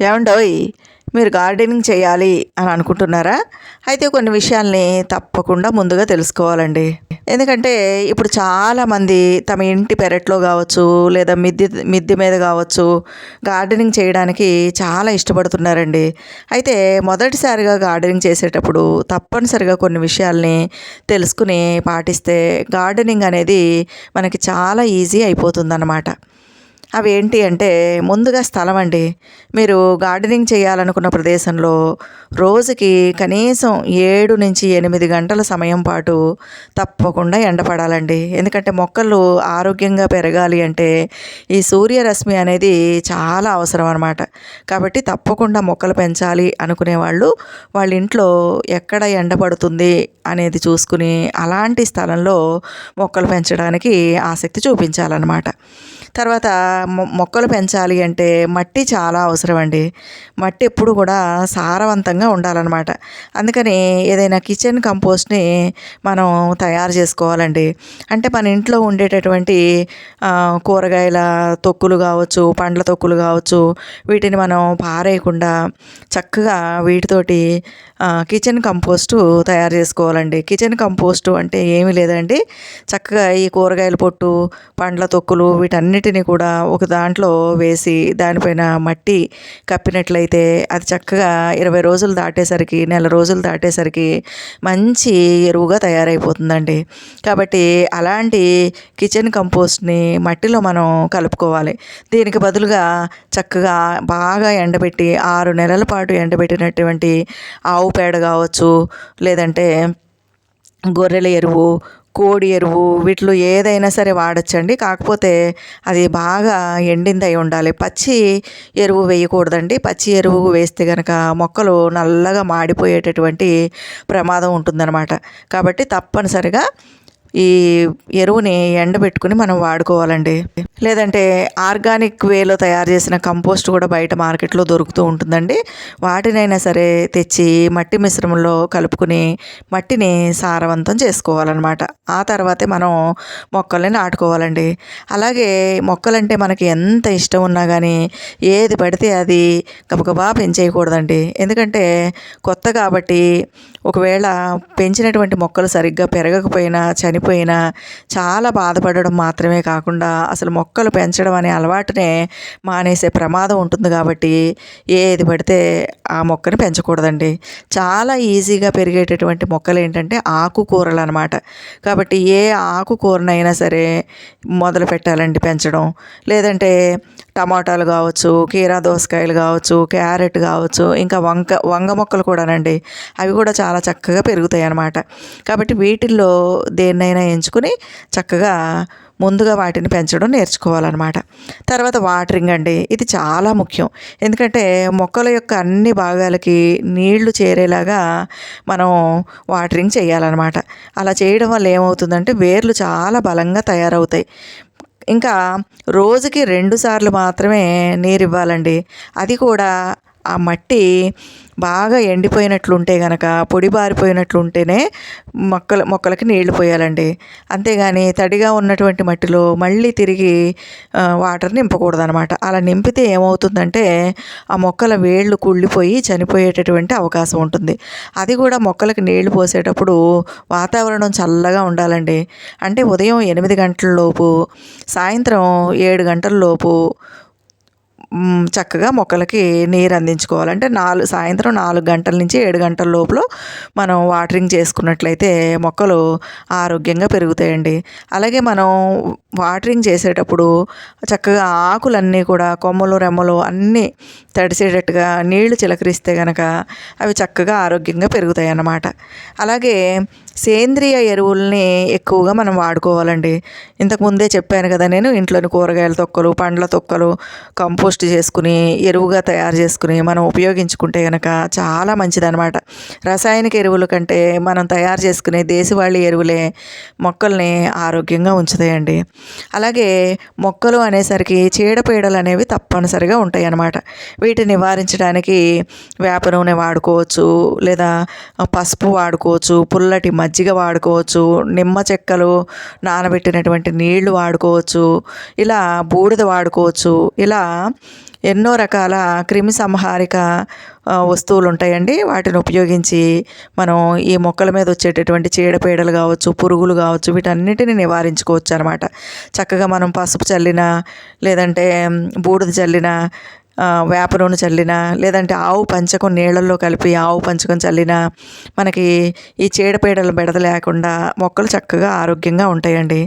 ఏమండోయ్, మీరు గార్డెనింగ్ చేయాలి అని అనుకుంటున్నారా? అయితే కొన్ని విషయాల్ని తప్పకుండా ముందుగా తెలుసుకోవాలండి. ఎందుకంటే ఇప్పుడు చాలామంది తమ ఇంటి పెరట్లో కావచ్చు, లేదా మిద్దె మీద కావచ్చు, గార్డెనింగ్ చేయడానికి చాలా ఇష్టపడుతున్నారండి. అయితే మొదటిసారిగా గార్డెనింగ్ చేసేటప్పుడు తప్పనిసరిగా కొన్ని విషయాల్ని తెలుసుకుని పాటిస్తే గార్డెనింగ్ అనేది మనకి చాలా ఈజీ అయిపోతుందన్నమాట. అవి ఏంటి అంటే, ముందుగా స్థలం అండి. మీరు గార్డెనింగ్ చేయాలనుకున్న ప్రదేశంలో రోజుకి కనీసం 7 నుంచి 8 గంటల సమయం పాటు తప్పకుండా ఎండపడాలండి. ఎందుకంటే మొక్కలు ఆరోగ్యంగా పెరగాలి అంటే ఈ సూర్యరశ్మి అనేది చాలా అవసరం అనమాట. కాబట్టి తప్పకుండా మొక్కలు పెంచాలి అనుకునే వాళ్ళు వాళ్ళ ఇంట్లో ఎక్కడ ఎండ పడుతుంది అనేది చూసుకుని అలాంటి స్థలంలో మొక్కలు పెంచడానికి ఆసక్తి చూపించాలన్నమాట. తర్వాత మొక్కలు పెంచాలి అంటే మట్టి చాలా అవసరం అండి. మట్టి ఎప్పుడు కూడా సారవంతంగా ఉండాలన్నమాట. అందుకని ఏదైనా కిచెన్ కంపోస్ట్ని మనం తయారు చేసుకోవాలండి. అంటే మన ఇంట్లో ఉండేటటువంటి కూరగాయల తొక్కులు కావచ్చు, పండ్ల తొక్కులు కావచ్చు, వీటిని మనం పారేయకుండా చక్కగా వీటితోటి కిచెన్ కంపోస్టు తయారు చేసుకోవాలండి. కిచెన్ కంపోస్టు అంటే ఏమీ లేదండి, చక్కగా ఈ కూరగాయల పొట్టు, పండ్ల తొక్కులు వీటన్నిటిని కూడా ఒక దాంట్లో వేసి దానిపైన మట్టి కప్పినట్లయితే అది చక్కగా 20 రోజులు దాటేసరికి, నెల రోజులు దాటేసరికి మంచి ఎరువుగా తయారైపోతుందండి. కాబట్టి అలాంటి కిచెన్ కంపోస్ట్ని మట్టిలో మనం కలుపుకోవాలి. దీనికి బదులుగా చక్కగా బాగా ఎండబెట్టి 6 నెలల పాటు ఎండబెట్టినటువంటి ఆవు పేడ కావచ్చు, లేదంటే గొర్రెల ఎరువు, కోడి ఎరువు, వీటిలో ఏదైనా సరే వాడచ్చండి. కాకపోతే అది బాగా ఎండిందై ఉండాలి. పచ్చి ఎరువు వేయకూడదండి. పచ్చి ఎరువు వేస్తే కనుక మొక్కలు నల్లగా మాడిపోయేటటువంటి ప్రమాదం ఉంటుందన్నమాట. కాబట్టి తప్పనిసరిగా ఈ ఎరువుని ఎండబెట్టుకుని మనం వాడుకోవాలండి. లేదంటే ఆర్గానిక్ వేలో తయారు చేసిన కంపోస్ట్ కూడా బయట మార్కెట్లో దొరుకుతూ ఉంటుందండి. వాటినైనా సరే తెచ్చి మట్టి మిశ్రమంలో కలుపుకుని మట్టిని సారవంతం చేసుకోవాలన్నమాట. ఆ తర్వాతే మనం మొక్కల్ని నాటుకోవాలండి. అలాగే మొక్కలంటే మనకి ఎంత ఇష్టం ఉన్నా కానీ ఏది పడితే అది గబగబా పెంచేయకూడదండి. ఎందుకంటే కొత్త కాబట్టి ఒకవేళ పెంచినటువంటి మొక్కలు సరిగ్గా పెరగకపోయినా, చనిపోయినా చాలా బాధపడడం మాత్రమే కాకుండా అసలు మొక్కలు పెంచడం అనే అలవాటునే మానేసే ప్రమాదం ఉంటుంది. కాబట్టి ఏది పడితే ఆ మొక్కని పెంచకూడదండి. చాలా ఈజీగా పెరిగేటటువంటి మొక్కలు ఏంటంటే ఆకుకూరలు అనమాట. కాబట్టి ఏ ఆకుకూరనైనా సరే మొదలు పెట్టాలండి పెంచడం. లేదంటే టమాటాలు కావచ్చు, కీరా దోసకాయలు కావచ్చు, క్యారెట్ కావచ్చు, ఇంకా వంగ మొక్కలు కూడానండి. అవి కూడా చాలా చక్కగా పెరుగుతాయి అన్నమాట. కాబట్టి వీటిల్లో దేన్నైనా ఎంచుకుని చక్కగా ముందుగా వాటిని పెంచడం నేర్చుకోవాలన్నమాట. తర్వాత వాటరింగ్ అండి, ఇది చాలా ముఖ్యం. ఎందుకంటే మొక్కల యొక్క అన్ని భాగాలకి నీళ్లు చేరేలాగా మనం వాటరింగ్ చేయాలన్నమాట. అలా చేయడం వల్ల ఏమవుతుందంటే వేర్లు చాలా బలంగా తయారవుతాయి. ఇంకా రోజుకి 2 సార్లు మాత్రమే నీరు ఇవ్వాలండి. అది కూడా ఆ మట్టి బాగా ఎండిపోయినట్లుంటే గనక, పొడి బారిపోయినట్లుంటేనే మొక్కలకి నీళ్లు పోయాలండి. అంతేగాని తడిగా ఉన్నటువంటి మట్టిలో మళ్ళీ తిరిగి వాటర్ నింపకూడదనమాట. అలా నింపితే ఏమవుతుందంటే ఆ మొక్కల వేళ్ళు కుళ్ళిపోయి చనిపోయేటటువంటి అవకాశం ఉంటుంది. అది కూడా మొక్కలకి నీళ్లు పోసేటప్పుడు వాతావరణం చల్లగా ఉండాలండి. అంటే ఉదయం 8 గంటల లోపు, సాయంత్రం 7 గంటల లోపు చక్కగా మొక్కలకి నీరు అందించుకోవాలంటే సాయంత్రం 4 గంటల నుంచి 7 గంటల లోపల మనం వాటరింగ్ చేసుకున్నట్లయితే మొక్కలు ఆరోగ్యంగా పెరుగుతాయండి. అలాగే మనం వాటరింగ్ చేసేటప్పుడు చక్కగా ఆకులన్నీ కూడా కొమ్మలు రెమ్మలు అన్నీ తడిసేటట్టుగా నీళ్లు చిలకరిస్తే కనుక అవి చక్కగా ఆరోగ్యంగా పెరుగుతాయి అన్నమాట. అలాగే సేంద్రియ ఎరువుల్ని ఎక్కువగా మనం వాడుకోవాలండి. ఇంతకుముందే చెప్పాను కదా, నేను ఇంట్లోని కూరగాయల తొక్కలు, పండ్ల తొక్కలు కంపోస్ట్ చేసుకుని ఎరువుగా తయారు చేసుకుని మనం ఉపయోగించుకుంటే కనుక చాలా మంచిదన్నమాట. రసాయనిక ఎరువుల కంటే మనం తయారు చేసుకునే దేశవాళీ ఎరువులే మొక్కల్ని ఆరోగ్యంగా ఉంచుతాయండి. అలాగే మొక్కలు అనేసరికి చీడపీడలు అనేవి తప్పనిసరిగా ఉంటాయి అన్నమాట. వీటిని నివారించడానికి వేప నూనె వాడుకోవచ్చు, లేదా పసుపు వాడుకోవచ్చు, పుల్లటి మజ్జిగ వాడుకోవచ్చు, నిమ్మ చెక్కలు నానబెట్టినటువంటి నీళ్లు వాడుకోవచ్చు, ఇలా బూడిద వాడుకోవచ్చు. ఇలా ఎన్నో రకాల క్రిమి సంహారిక వస్తువులు ఉంటాయండి. వాటిని ఉపయోగించి మనం ఈ మొక్కల మీద వచ్చేటటువంటి చీడపీడలు కావచ్చు, పురుగులు కావచ్చు, వీటన్నిటిని నివారించుకోవచ్చు అనమాట. చక్కగా మనం పసుపు చల్లినా, లేదంటే బూడిద చల్లినా, వేప నూనె చల్లినా, లేదంటే ఆవు పంచకం నీళ్ళల్లో కలిపి ఆవు పంచకం చల్లినా మనకి ఈ చీడపీడల బెడద లేకుండా మొక్కలు చక్కగా ఆరోగ్యంగా ఉంటాయండి.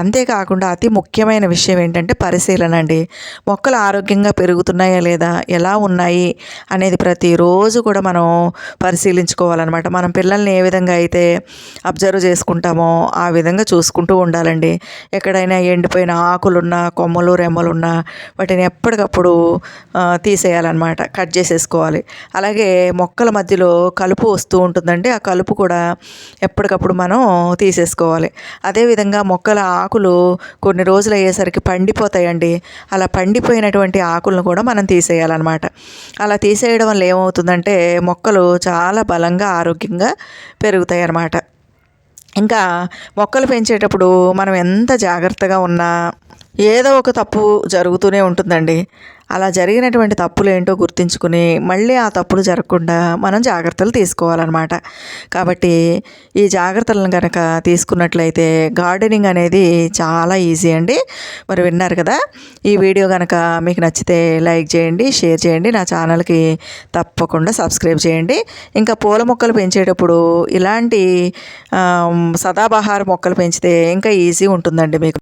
అంతేకాకుండా అతి ముఖ్యమైన విషయం ఏంటంటే పరిశీలన అండి. మొక్కలు ఆరోగ్యంగా పెరుగుతున్నాయా లేదా, ఎలా ఉన్నాయి అనేది ప్రతిరోజు కూడా మనం పరిశీలించుకోవాలన్నమాట. మనం పిల్లల్ని ఏ విధంగా అయితే అబ్జర్వ్ చేసుకుంటామో ఆ విధంగా చూసుకుంటూ ఉండాలండి. ఎక్కడైనా ఎండిపోయిన ఆకులున్నా, కొమ్మలు రెమ్మలున్నా వాటిని ఎప్పటికప్పుడు తీసేయాలన్నమాట, కట్ చేసేసుకోవాలి. అలాగే మొక్కల మధ్యలో కలుపు వస్తూ ఉంటుందండి. ఆ కలుపు కూడా ఎప్పటికప్పుడు మనం తీసేసుకోవాలి. అదేవిధంగా మొక్కల ఆకులు కొన్ని రోజులు అయ్యేసరికి పండిపోతాయండి. అలా పండిపోయినటువంటి ఆకులను కూడా మనం తీసేయాలన్నమాట. అలా తీసేయడం వల్ల ఏమవుతుందంటే మొక్కలు చాలా బలంగా ఆరోగ్యంగా పెరుగుతాయి అన్నమాట. ఇంకా మొక్కలు పెంచేటప్పుడు మనం ఎంత జాగ్రత్తగా ఉన్నా ఏదో ఒక తప్పు జరుగుతూనే ఉంటుందండి. అలా జరిగినటువంటి తప్పులు ఏంటో గుర్తించుకుని మళ్ళీ ఆ తప్పులు జరగకుండా మనం జాగ్రత్తలు తీసుకోవాలన్నమాట. కాబట్టి ఈ జాగ్రత్తలను కనుక తీసుకున్నట్లయితే గార్డెనింగ్ అనేది చాలా ఈజీ అండి. మరి విన్నారు కదా. ఈ వీడియో కనుక మీకు నచ్చితే లైక్ చేయండి, షేర్ చేయండి, నా ఛానల్కి తప్పకుండా సబ్స్క్రైబ్ చేయండి. ఇంకా పూల మొక్కలు పెంచేటప్పుడు ఇలాంటి సదాబహార మొక్కలు పెంచితే ఇంకా ఈజీ ఉంటుందండి మీకు.